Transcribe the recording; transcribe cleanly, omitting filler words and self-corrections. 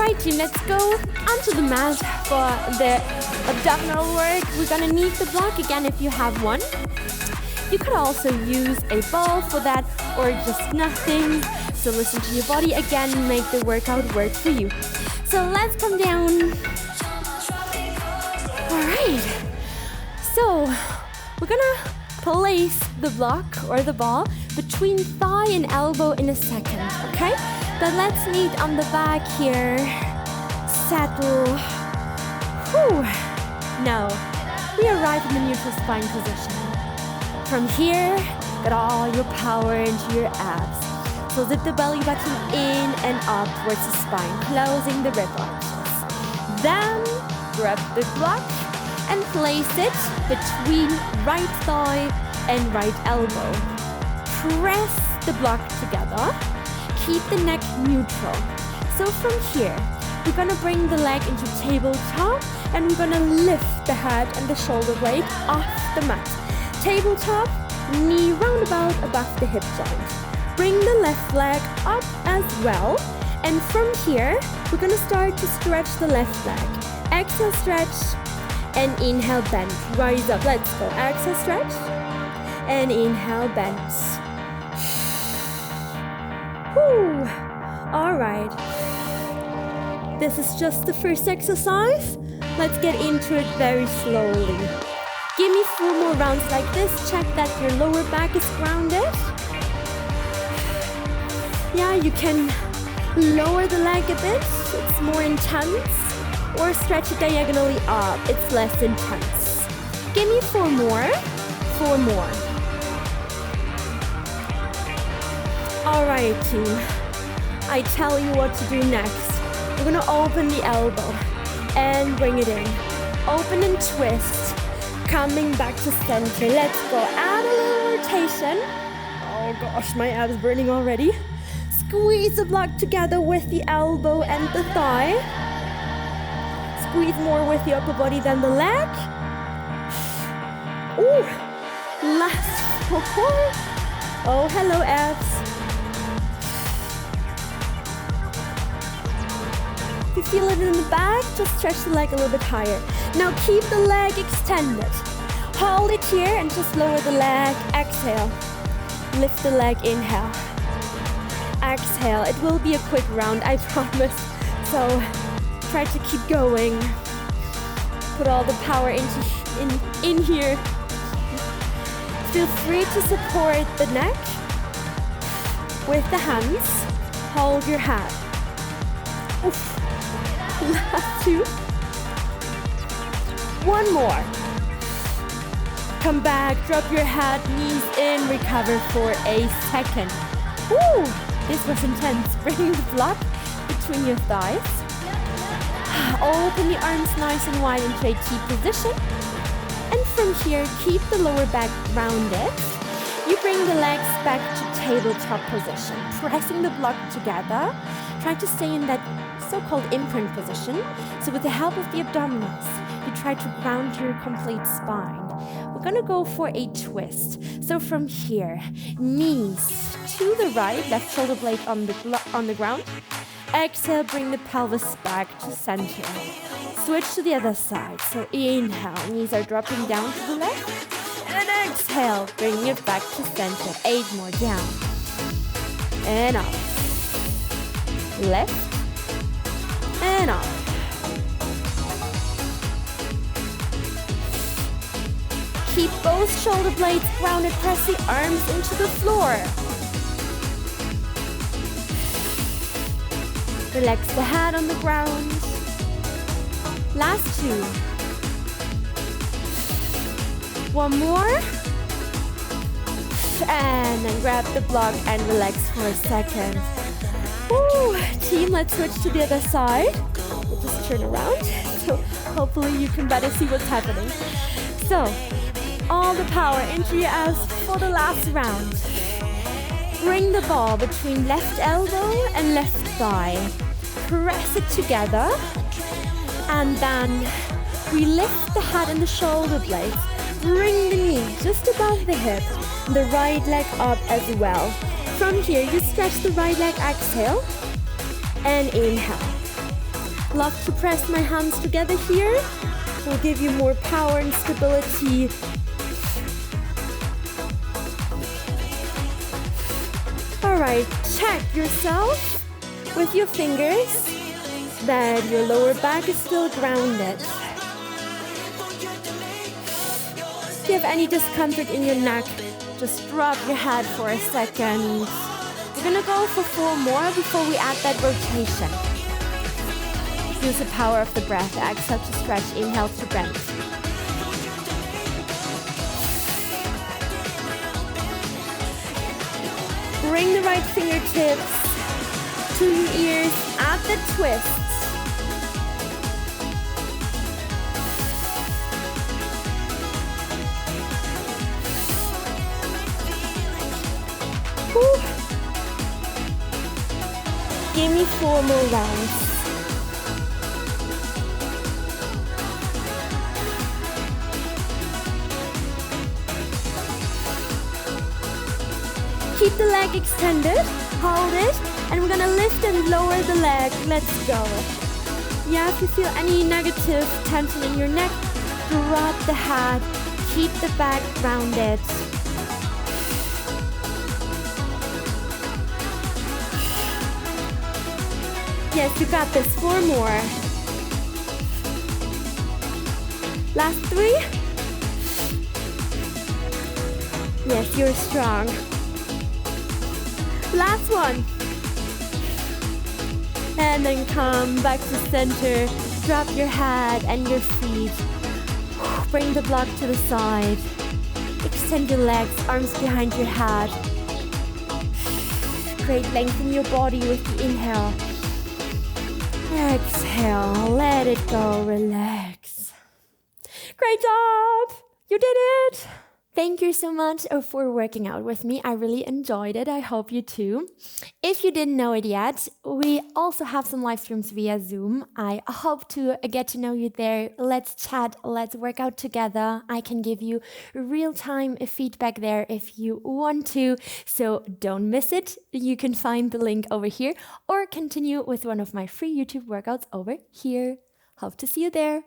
Alright team, let's go onto the mat for the abdominal work. We're gonna need the block again if you have one. You could also use a ball for that or just nothing. So listen to your body again, make the workout work for you. So let's come down. Alright, so we're gonna place the block or the ball between thigh and elbow in a second, okay? But let's need on the back here, settle. Whew. Now, we arrive in the neutral spine position. From here, get all your power into your abs. So zip the belly button in and up towards the spine, closing the rib arches. Then, grab the block and place it between right thigh and right elbow. Press the block together. Keep the neck neutral. So from here, we're gonna bring the leg into tabletop and we're gonna lift the head and the shoulder blade off the mat. Tabletop, knee roundabout above the hip joint. Bring the left leg up as well. And from here, we're gonna start to stretch the left leg. Exhale, stretch, and inhale, bend. Rise up, let's go. Exhale, stretch, and inhale, bend. Whew. All right. This is just the first exercise. Let's get into it very slowly. Give me 4 more rounds like this. Check that your lower back is grounded. Yeah, you can lower the leg a bit. It's more intense. Or stretch it diagonally up. It's less intense. Give me 4 more. 4 more. All right, team. I tell you what to do next. We're gonna open the elbow and bring it in. Open and twist. Coming back to center. Let's go. Add a little rotation. Oh gosh, my abs burning already. Squeeze the block together with the elbow and the thigh. Squeeze more with the upper body than the leg. Ooh, last 4. Oh, hello abs. If you feel it in the back, just stretch the leg a little bit higher. Now keep the leg extended. Hold it here and just lower the leg. Exhale. Lift the leg, inhale. Exhale. It will be a quick round, I promise. So try to keep going. Put all the power in here. Feel free to support the neck with the hands. Hold your head. Oof. Last 2. 1 more. Come back, drop your head, knees in, recover for a second. Woo! This was intense. Bring the block between your thighs. Open the arms nice and wide into a T position. And from here, keep the lower back rounded. You bring the legs back to tabletop position, pressing the block together. Try to stay in that so-called imprint position. So with the help of the abdominals, you try to ground your complete spine. We're gonna go for a twist. So from here, knees to the right, left shoulder blade on the ground. Exhale, bring the pelvis back to center. Switch to the other side. So inhale, knees are dropping down to the left. And exhale, bring it back to center. 8 more down. And up. Left. And up. Keep both shoulder blades grounded. Press the arms into the floor. Relax the head on the ground. Last 2. 1 more. And then grab the block and relax for a second. Woo. Team, let's switch to the other side. We'll just turn around. So hopefully you can better see what's happening. So, all the power into your abs for the last round. Bring the ball between left elbow and left thigh. Press it together. And then we lift the head and the shoulder blades. Bring the knee just above the hip. The right leg up as well. From here, you stretch the right leg, exhale. And inhale. Love to press my hands together here. Will give you more power and stability. All right, check yourself with your fingers that your lower back is still grounded. If you have any discomfort in your neck, just drop your head for a second. We're gonna go for 4 more before we add that rotation. Use the power of the breath. Exhale to stretch, inhale to bend. Bring the right fingertips to your ears at the twists. Whew. Give me 4 more rounds. Keep the leg extended, hold it, and we're gonna lift and lower the leg. Let's go. Yeah, if you feel any negative tension in your neck, drop the head, keep the back rounded. Yes, you got this. 4 more. Last 3. Yes, you're strong. Last one. And then come back to center. Drop your head and your feet. Bring the block to the side. Extend your legs, arms behind your head. Great, lengthen your body with the inhale. Exhale, let it go, relax. Great job! You did it! Thank you so much for working out with me. I really enjoyed it. I hope you too. If you didn't know it yet, we also have some live streams via Zoom. I hope to get to know you there. Let's chat, let's work out together. I can give you real-time feedback there if you want to. So don't miss it. You can find the link over here or continue with one of my free YouTube workouts over here. Hope to see you there.